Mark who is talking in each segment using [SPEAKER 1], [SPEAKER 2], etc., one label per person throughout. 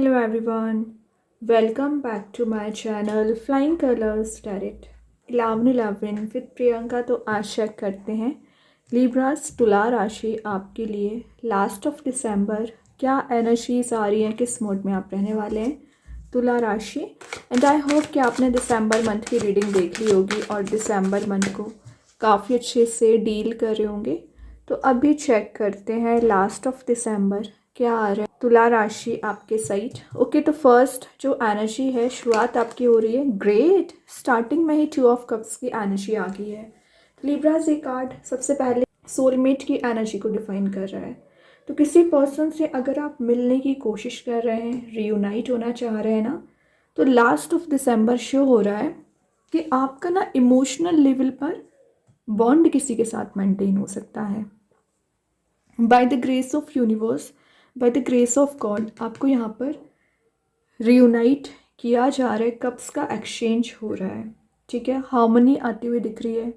[SPEAKER 1] Hello everyone, welcome back to my channel Flying Colors Tarot 1111 with Priyanka. तो आज check करते हैं लिब्रास तुला राशि आपके लिए लास्ट ऑफ दिसंबर क्या एनर्जीज आ रही हैं, किस मोड में आप रहने वाले हैं तुला राशि। एंड आई होप कि आपने दिसंबर मंथ की रीडिंग देख ली होगी और दिसंबर मंथ को काफ़ी अच्छे से डील कर रहे होंगे। तो अभी चेक करते हैं लास्ट ऑफ दिसंबर क्या आ रहा है तुला राशि आपके साइड। ओके, तो फर्स्ट जो एनर्जी है शुरुआत आपकी हो रही है ग्रेट। स्टार्टिंग में ही 2 ऑफ कप्स की एनर्जी आ गई है। लिब्रास ये कार्ड सबसे पहले सोलमेट की एनर्जी को डिफाइन कर रहा है। तो किसी पर्सन से अगर आप मिलने की कोशिश कर रहे हैं, रियूनाइट होना चाह रहे हैं ना, तो लास्ट ऑफ दिसंबर शो हो रहा है कि आपका ना इमोशनल लेवल पर बॉन्ड किसी के साथ मेंटेन हो सकता है। By the grace of universe, by the grace of God आपको यहाँ पर रियूनाइट किया जा रहा है, कप्स का एक्सचेंज हो रहा है। ठीक है, हार्मनी आती हुई दिख रही है।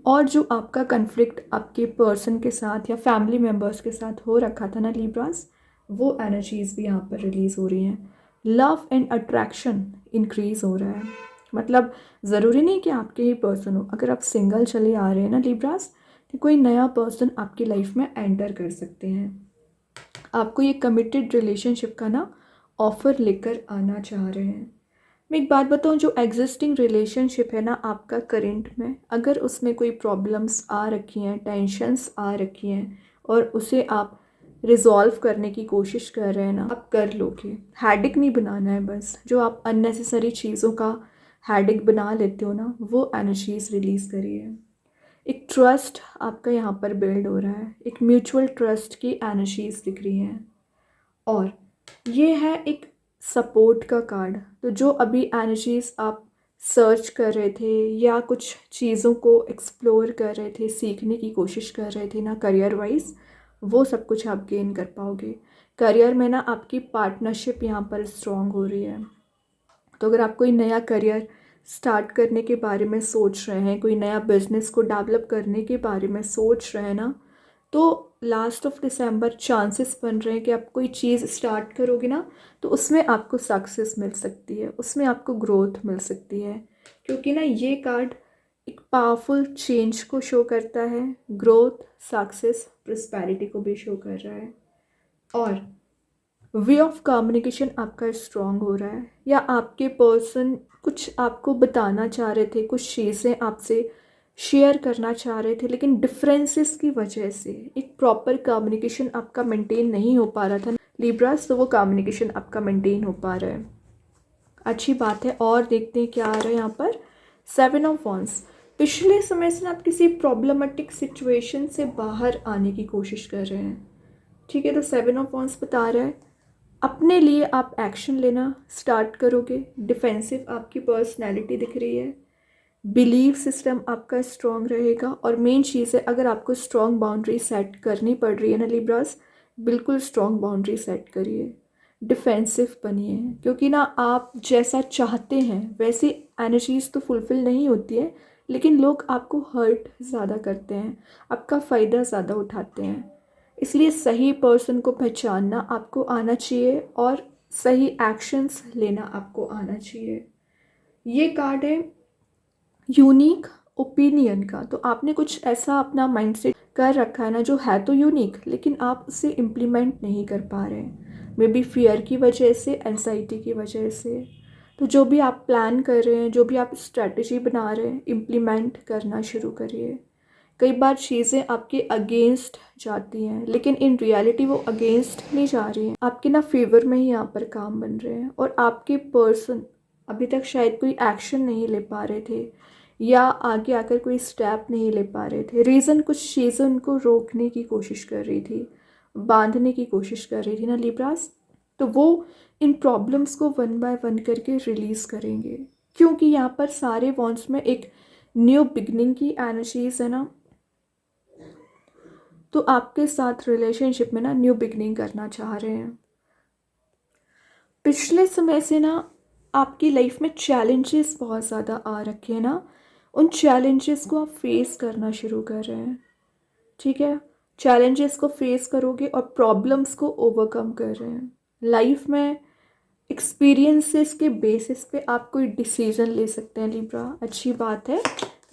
[SPEAKER 1] और जो आपका कन्फ्लिक्ट आपके पर्सन के साथ या फैमिली मेम्बर्स के साथ हो रखा था ना लिब्रास, वो एनर्जीज भी यहाँ पर रिलीज हो रही हैं। लव एंड अट्रैक्शन इंक्रीज हो रहा है। मतलब ज़रूरी नहीं कि आपके ही पर्सन हो, अगर आप सिंगल चले आ रहे हैं ना लिब्रास, तो कोई नया पर्सन आपकी लाइफ में एंटर कर सकते हैं। आपको ये कमिटेड रिलेशनशिप का ना ऑफ़र लेकर आना चाह रहे हैं। मैं एक बात बताऊं, जो एग्जिस्टिंग रिलेशनशिप है ना आपका करेंट में, अगर उसमें कोई प्रॉब्लम्स आ रखी हैं, टेंशन्स आ रखी हैं और उसे आप रिजॉल्व करने की कोशिश कर रहे हैं ना, आप कर लोगे। हैडिक नहीं बनाना है, बस जो आप अननेसेसरी चीज़ों का हैडिक बना लेते हो ना, वो एनर्जीज रिलीज़ करिए। एक ट्रस्ट आपका यहाँ पर बिल्ड हो रहा है, एक म्यूचुअल ट्रस्ट की एनर्जीज दिख रही हैं। और ये है एक सपोर्ट का कार्ड। तो जो अभी एनर्जीज आप सर्च कर रहे थे या कुछ चीज़ों को एक्सप्लोर कर रहे थे, सीखने की कोशिश कर रहे थे ना करियर वाइज, वो सब कुछ आप गेन कर पाओगे। करियर में ना आपकी पार्टनरशिप यहाँ पर स्ट्रॉन्ग हो रही है। तो अगर आप कोई नया करियर स्टार्ट करने के बारे में सोच रहे हैं, कोई नया बिजनेस को डेवलप करने के बारे में सोच रहे हैं ना, तो लास्ट ऑफ दिसंबर चांसेस बन रहे हैं कि आप कोई चीज़ स्टार्ट करोगे ना, तो उसमें आपको सक्सेस मिल सकती है, उसमें आपको ग्रोथ मिल सकती है। क्योंकि ना ये कार्ड एक पावरफुल चेंज को शो करता है, ग्रोथ, सक्सेस, प्रॉस्पेरिटी को भी शो कर रहा है। और वे ऑफ कम्युनिकेशन आपका स्ट्रॉन्ग हो रहा है, या आपके पर्सन कुछ आपको बताना चाह रहे थे, कुछ चीज़ें आपसे शेयर करना चाह रहे थे, लेकिन डिफरेंसेस की वजह से एक प्रॉपर कम्युनिकेशन आपका मेंटेन नहीं हो पा रहा था लिब्रास, तो वो कम्युनिकेशन आपका मेंटेन हो पा रहा है। अच्छी बात है। और देखते हैं क्या आ रहा है यहाँ पर। 7 ऑफ वॉन्ड्स। पिछले समय से आप किसी प्रॉब्लमेटिक सिचुएशन से बाहर आने की कोशिश कर रहे हैं। ठीक है, तो 7 ऑफ वॉन्ड्स बता रहा है अपने लिए आप एक्शन लेना स्टार्ट करोगे। डिफेंसिव आपकी पर्सनैलिटी दिख रही है। बिलीव सिस्टम आपका स्ट्रॉन्ग रहेगा। और मेन चीज़ है, अगर आपको स्ट्रॉन्ग बाउंड्री सेट करनी पड़ रही है ना लिब्रास, बिल्कुल स्ट्रॉन्ग बाउंड्री सेट करिए, डिफेंसिव बनिए। क्योंकि ना आप जैसा चाहते हैं वैसी एनर्जीज तो फुलफ़िल नहीं होती है, लेकिन लोग आपको हर्ट ज़्यादा करते हैं, आपका फ़ायदा ज़्यादा उठाते हैं। इसलिए सही पर्सन को पहचानना आपको आना चाहिए और सही एक्शंस लेना आपको आना चाहिए। ये कार्ड है यूनिक ओपिनियन का। तो आपने कुछ ऐसा अपना माइंडसेट कर रखा है ना जो है तो यूनिक, लेकिन आप उसे इम्प्लीमेंट नहीं कर पा रहे हैं, मे बी फियर की वजह से, एंजाइटी की वजह से। तो जो भी आप प्लान कर रहे हैं, जो भी आप स्ट्रैटेजी बना रहे हैं, इम्प्लीमेंट करना शुरू करिए। कई बार चीज़ें आपके अगेंस्ट जाती हैं, लेकिन इन रियलिटी वो अगेंस्ट नहीं जा रही हैं, आपके ना फेवर में ही यहाँ पर काम बन रहे हैं। और आपके पर्सन अभी तक शायद कोई एक्शन नहीं ले पा रहे थे, या आगे आकर कोई स्टेप नहीं ले पा रहे थे। रीज़न कुछ चीज़ें उनको रोकने की कोशिश कर रही थी, बांधने की कोशिश कर रही थी ना लिब्रास, तो वो इन प्रॉब्लम्स को वन बाय वन करके रिलीज़ करेंगे। क्योंकि यहाँ पर सारे वॉन्ड्स में एक न्यू बिगनिंग की एनर्जीज है ना, तो आपके साथ रिलेशनशिप में ना न्यू बिगनिंग करना चाह रहे हैं। पिछले समय से ना आपकी लाइफ में चैलेंजेस बहुत ज़्यादा आ रखे हैं ना, उन चैलेंजेस को आप फेस करना शुरू कर रहे हैं। ठीक है, चैलेंजेस को फेस करोगे और प्रॉब्लम्स को ओवरकम कर रहे हैं। लाइफ में एक्सपीरियंसेस के बेसिस पे आप कोई डिसीजन ले सकते हैं लिब्रा, अच्छी बात है।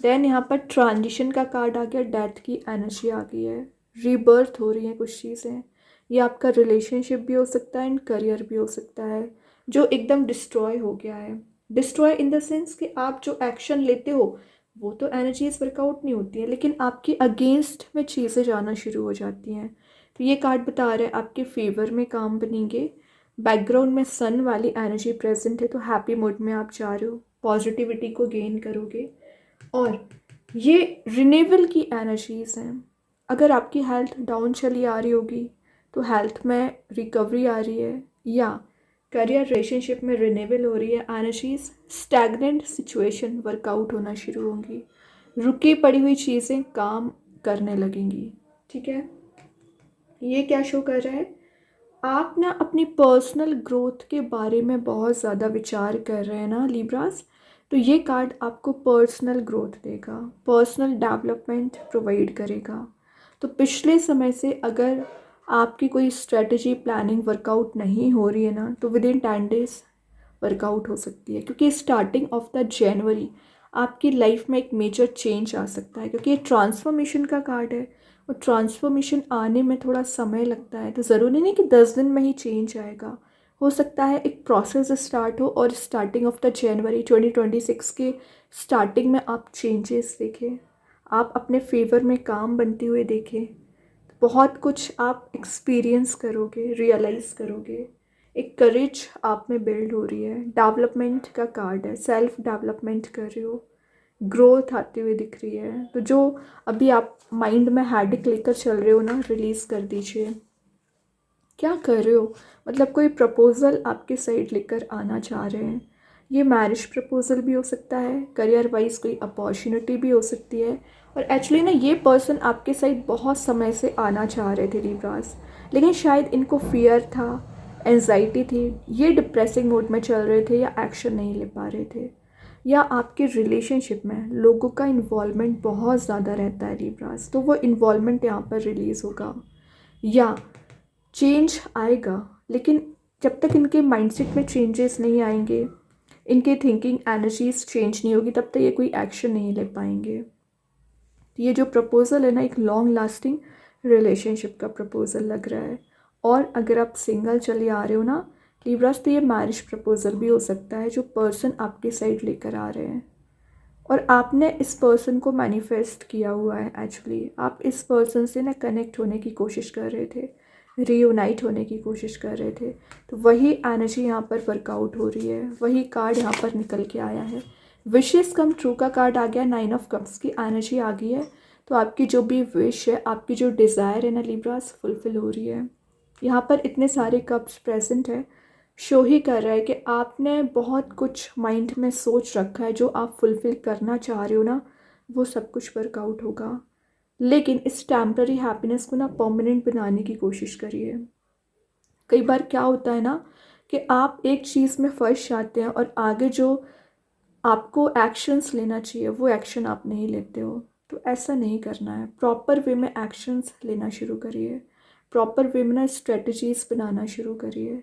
[SPEAKER 1] देन यहाँ पर ट्रांजिशन का कार्ड आ गया, डेथ की एनर्जी आ गई है, रीबर्थ हो रही है कुछ चीज़ें। ये आपका रिलेशनशिप भी हो सकता है एंड करियर भी हो सकता है जो एकदम डिस्ट्रॉय हो गया है। डिस्ट्रॉय इन द सेंस कि आप जो एक्शन लेते हो वो तो एनर्जीज वर्कआउट नहीं होती है, लेकिन आपके अगेंस्ट में चीज़ें जाना शुरू हो जाती हैं। तो ये कार्ड बता रहे हैं आपके फेवर में काम बनेंगे। बैकग्राउंड में सन वाली एनर्जी प्रेजेंट है, तो हैप्पी मूड में आप जा रहे हो, पॉजिटिविटी को गेन करोगे। और ये रिन्यूअल की एनर्जीज हैं। अगर आपकी हेल्थ डाउन चली आ रही होगी तो हेल्थ में रिकवरी आ रही है, या करियर रिलेशनशिप में रिन्यूअल हो रही है एनर्जीज। स्टैग्नेंट सिचुएशन वर्कआउट होना शुरू होंगी, रुकी पड़ी हुई चीज़ें काम करने लगेंगी। ठीक है, ये क्या शो कर रहा है, आप ना अपनी पर्सनल ग्रोथ के बारे में बहुत ज़्यादा विचार कर रहे हैं ना लिब्रास। तो ये कार्ड आपको पर्सनल ग्रोथ देगा, पर्सनल डेवलपमेंट प्रोवाइड करेगा। तो पिछले समय से अगर आपकी कोई स्ट्रेटजी प्लानिंग वर्कआउट नहीं हो रही है ना, तो विद इन 10 days वर्कआउट हो सकती है, क्योंकि स्टार्टिंग ऑफ द जनवरी आपकी लाइफ में एक मेजर चेंज आ सकता है, क्योंकि ये ट्रांसफॉर्मेशन का कार्ड है और ट्रांसफॉर्मेशन आने में थोड़ा समय लगता है। तो ज़रूरी नहीं कि 10 दिन में ही चेंज आएगा, हो सकता है एक प्रोसेस स्टार्ट हो और स्टार्टिंग ऑफ द जनवरी 2026 के स्टार्टिंग में आप चेंजेस देखें, आप अपने फेवर में काम बनते हुए देखें। बहुत कुछ आप एक्सपीरियंस करोगे, रियलाइज़ करोगे, एक करेज आप में बिल्ड हो रही है। डेवलपमेंट का कार्ड है, सेल्फ डेवलपमेंट कर रहे हो, ग्रोथ आती हुई दिख रही है। तो जो अभी आप माइंड में हैडिक लेकर चल रहे हो ना, रिलीज़ कर दीजिए। क्या कर रहे हो, मतलब कोई प्रपोज़ल आपके साइड लेकर आना चाह रहे हैं। ये मैरिज प्रपोज़ल भी हो सकता है, करियर वाइज कोई अपॉर्चुनिटी भी हो सकती है। और एक्चुअली ना ये पर्सन आपके साइड बहुत समय से आना चाह रहे थे लिब्रास, लेकिन शायद इनको फियर था, एंजाइटी थी, ये डिप्रेसिंग मोड में चल रहे थे या एक्शन नहीं ले पा रहे थे, या आपके रिलेशनशिप में लोगों का इन्वॉल्वमेंट बहुत ज़्यादा रहता है लिब्रास, तो वो इन्वॉल्वमेंट यहाँ पर रिलीज़ होगा। या चेंज आएगा, लेकिन जब तक इनके माइंडसेट में चेंजेस नहीं आएंगे, इनके थिंकिंग एनर्जीज चेंज नहीं होगी, तब तक ये कोई एक्शन नहीं ले पाएंगे। तो ये जो प्रपोज़ल है ना, एक लॉन्ग लास्टिंग रिलेशनशिप का प्रपोज़ल लग रहा है। और अगर आप सिंगल चले आ रहे हो ना लिब्रास, तो ये मैरिज प्रपोज़ल भी हो सकता है जो पर्सन आपके साइड लेकर आ रहे हैं। और आपने इस पर्सन को मैनिफेस्ट किया हुआ है। एक्चुअली आप इस पर्सन से ना कनेक्ट होने की कोशिश कर रहे थे, रीयूनाइट होने की कोशिश कर रहे थे। तो वही एनर्जी यहाँ पर वर्कआउट हो रही है, वही कार्ड यहाँ पर निकल के आया है। विशेस कम ट्रू का कार्ड आ गया, 9 ऑफ कप्स की एनर्जी आ गई है। तो आपकी जो भी विश है, आपकी जो डिज़ायर है ना लिब्रास, फुलफिल हो रही है। यहाँ पर इतने सारे कप्स प्रेजेंट है, शो ही कर रहा है कि आपने बहुत कुछ माइंड में सोच रखा है जो आप फुलफ़िल करना चाह रहे हो ना, वो सब कुछ वर्कआउट होगा। लेकिन इस टेम्पररी हैप्पीनेस को ना परमानेंट बनाने की कोशिश करिए। कई बार क्या होता है ना कि आप एक चीज़ में फंस जाते हैं और आगे जो आपको एक्शंस लेना चाहिए वो एक्शन आप नहीं लेते हो। तो ऐसा नहीं करना है, प्रॉपर वे में एक्शंस लेना शुरू करिए, प्रॉपर वे में ना स्ट्रेटजीज़ बनाना शुरू करिए।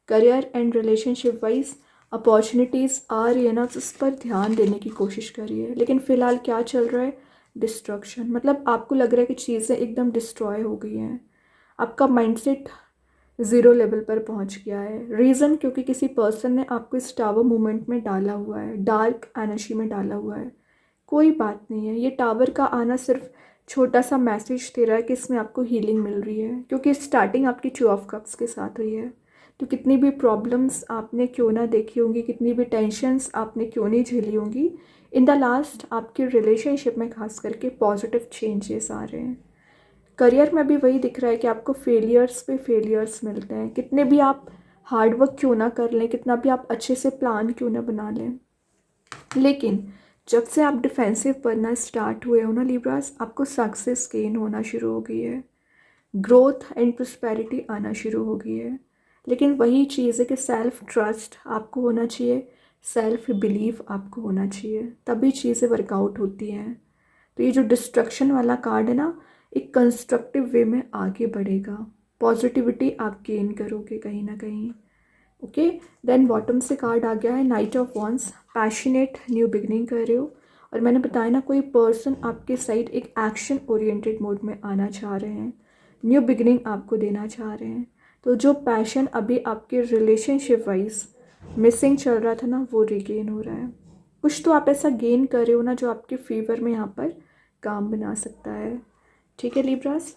[SPEAKER 1] Career and relationship wise opportunities आ रही है ना, तो उस पर ध्यान देने की कोशिश करिए। लेकिन फ़िलहाल क्या चल रहा है, डिस्ट्रक्शन, मतलब आपको लग रहा है कि चीज़ें एकदम डिस्ट्रॉय हो गई हैं, आपका माइंडसेट ज़ीरो लेवल पर पहुंच गया है। रीज़न क्योंकि किसी पर्सन ने आपको इस टावर मूवमेंट में डाला हुआ है, डार्क एनर्जी में डाला हुआ है। कोई बात नहीं है, ये टावर का आना सिर्फ छोटा सा मैसेज दे रहा है कि इसमें आपको हीलिंग मिल रही है, क्योंकि स्टार्टिंग आपकी 2 ऑफ कप्स के साथ हुई है। तो कितनी भी प्रॉब्लम्स आपने क्यों ना देखी होंगी, कितनी भी टेंशन्स आपने क्यों नहीं झेली होंगी, इन द लास्ट आपके रिलेशनशिप में खास करके पॉजिटिव चेंजेस आ रहे हैं। करियर में भी वही दिख रहा है कि आपको फेलियर्स पे फेलियर्स मिलते हैं, कितने भी आप हार्डवर्क क्यों ना कर लें, कितना भी आप अच्छे से प्लान क्यों ना बना लें, लेकिन जब से आप डिफेंसिव बनना स्टार्ट हुए हो ना लिब्रास, आपको सक्सेस गेन होना शुरू हो गई है, ग्रोथ एंड प्रॉस्पेरिटी आना शुरू हो गई है। लेकिन वही चीज़ है कि सेल्फ ट्रस्ट आपको होना चाहिए, सेल्फ बिलीव आपको होना चाहिए, तभी चीज़ें वर्कआउट होती हैं। तो ये जो डिस्ट्रक्शन वाला कार्ड है ना, एक कंस्ट्रक्टिव वे में आगे बढ़ेगा, पॉजिटिविटी आप गेन करोगे कहीं ना कहीं। ओके। देन बॉटम से कार्ड आ गया है night of wands, passionate new beginning कर रहे हो, और मैंने बताया ना कोई पर्सन आपके साइड एक एक्शन ओरिएंटेड मोड में आना चाह रहे हैं, न्यू बिगनिंग आपको देना चाह रहे हैं। तो जो पैशन अभी आपके रिलेशनशिप वाइज मिसिंग चल रहा था ना, वो रिगेन हो रहा है। कुछ तो आप ऐसा गेन कर रहे हो ना जो आपके फेवर में यहाँ पर काम बना सकता है। ठीक है लिब्रास,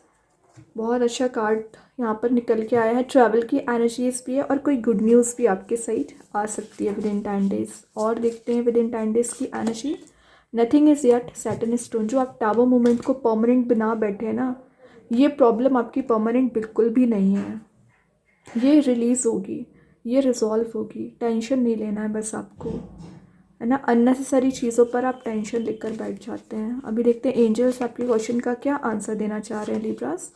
[SPEAKER 1] बहुत अच्छा कार्ड यहाँ पर निकल के आया है। ट्रैवल की एनर्जीज भी है और कोई गुड न्यूज़ भी आपके साइड आ सकती है विद इन 10 डेज। और देखते हैं विद इन 10 डेज की energy. Nothing is yet set in stone, जो आप टावर मूवमेंट को परमानेंट बना बैठे हैं ना, ये प्रॉब्लम आपकी परमानेंट बिल्कुल भी नहीं है। ये रिलीज़ होगी, ये रिजॉल्व होगी, टेंशन नहीं लेना है बस आपको, है ना। अननेसेसरी चीज़ों पर आप टेंशन लेकर बैठ जाते हैं। अभी देखते हैं एंजल्स आपके क्वेश्चन का क्या आंसर देना चाह रहे हैं लिब्रास।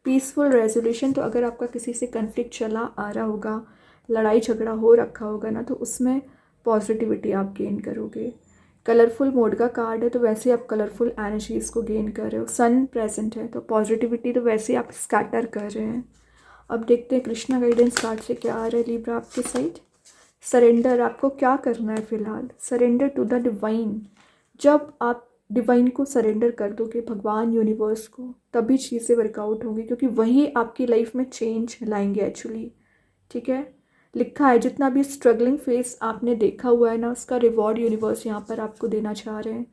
[SPEAKER 1] पीसफुल रेजोल्यूशन, तो अगर आपका किसी से कन्फ्लिक्ट चला आ रहा होगा, लड़ाई झगड़ा हो रखा होगा ना, तो उसमें पॉजिटिविटी आप गेन करोगे। कलरफुल मोड का कार्ड है, तो वैसे आप कलरफुल एनर्जीज़ को गेन कर रहे हो। सन प्रेजेंट है तो पॉजिटिविटी तो वैसे आप स्कैटर कर रहे हैं। अब देखते हैं कृष्णा गाइडेंस कार्ड से क्या आ रहा है लिब्रा आपके साइड। सरेंडर, आपको क्या करना है फ़िलहाल, सरेंडर टू द डिवाइन। जब आप डिवाइन को सरेंडर कर दोगे, भगवान यूनिवर्स को, तभी चीज़ें वर्कआउट होंगी, क्योंकि वही आपकी लाइफ में चेंज लाएंगे एक्चुअली। ठीक है, लिखा है जितना भी स्ट्रगलिंग फेस आपने देखा हुआ है ना, उसका रिवॉर्ड यूनिवर्स यहाँ पर आपको देना चाह रहे हैं।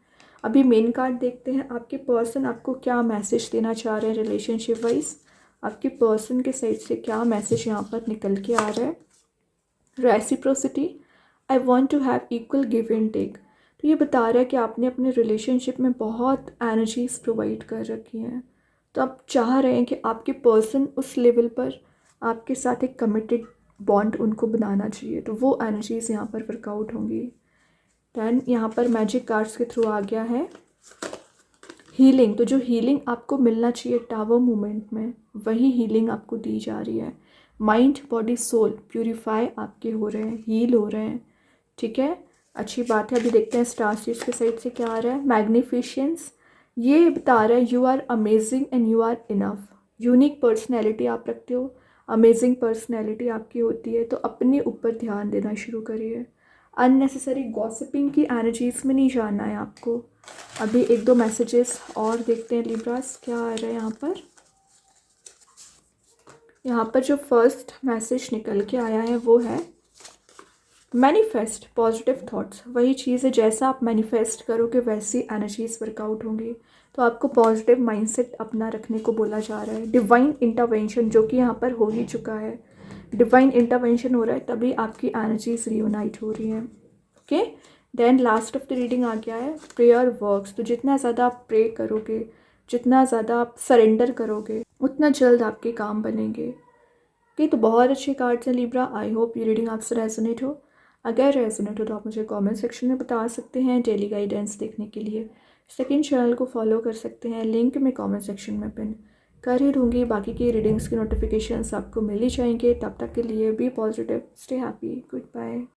[SPEAKER 1] अभी मेन कार्ड देखते हैं, आपके पर्सन आपको क्या मैसेज देना चाह रहे हैं रिलेशनशिप वाइज। आपके पर्सन के साइड से क्या मैसेज यहाँ पर निकल के आ रहा है। Reciprocity, I want to have equal give and take. तो ये बता रहा है कि आपने अपने रिलेशनशिप में बहुत एनर्जीज प्रोवाइड कर रखी हैं, तो आप चाह रहे हैं कि आपके पर्सन उस लेवल पर आपके साथ एक कमिटेड बॉन्ड उनको बनाना चाहिए, तो वो एनर्जीज यहाँ पर वर्कआउट होंगी। दैन यहाँ पर मैजिक कार्ड्स के थ्रू आ गया है हीलिंग, तो जो हीलिंग आपको मिलना चाहिए टावर मूवमेंट में, वही हीलिंग आपको दी जा रही है। माइंड बॉडी सोल प्यूरिफाई आपके हो रहे हैं, हील हो रहे हैं। ठीक है, अच्छी बात है। अभी देखते हैं स्टार सीड्स के साइड से क्या आ रहा है। मैग्निफिशेंस, ये बता रहा है you are amazing and you are enough. Unique personality आप रखते हो, अमेजिंग पर्सनैलिटी आपकी होती है, तो अपने ऊपर ध्यान देना शुरू करिए। अननेसेसरी गॉसिपिंग की एनर्जीज में नहीं जाना है आपको। अभी एक दो मैसेजेस और देखते हैं लिब्रास क्या आ रहा है यहाँ पर। यहाँ पर जो फर्स्ट मैसेज निकल के आया है वो है मैनिफेस्ट पॉजिटिव थॉट्स। वही चीज़ है, जैसा आप मैनिफेस्ट करोगे वैसी एनर्जीज वर्कआउट होंगी, तो आपको पॉजिटिव माइंडसेट अपना रखने को बोला जा रहा है। डिवाइन इंटरवेंशन, जो कि यहाँ पर हो ही चुका है, डिवाइन इंटरवेंशन हो रहा है, तभी आपकी एनर्जीज रियूनाइट हो रही हैं। Okay, then last of the reading आ गया है प्रेयर वर्क्स। तो जितना ज़्यादा आप प्रे करोगे, जितना ज़्यादा आप सरेंडर करोगे, उतना जल्द आपके काम बनेंगे। ओके, तो बहुत अच्छे कार्ड्स हैं लिब्रा। आई होप ये रीडिंग आपसे रेजोनेट हो। अगर रेजोनेट हो तो आप मुझे कमेंट सेक्शन में बता सकते हैं। डेली गाइडेंस देखने के लिए सेकंड चैनल को फॉलो कर सकते हैं, लिंक मैं कमेंट सेक्शन में पिन कर ही दूँगी। बाकी की रीडिंग्स की नोटिफिकेशंस आपको मिल ही जाएंगे। तब तक के लिए be positive, stay happy, good bye.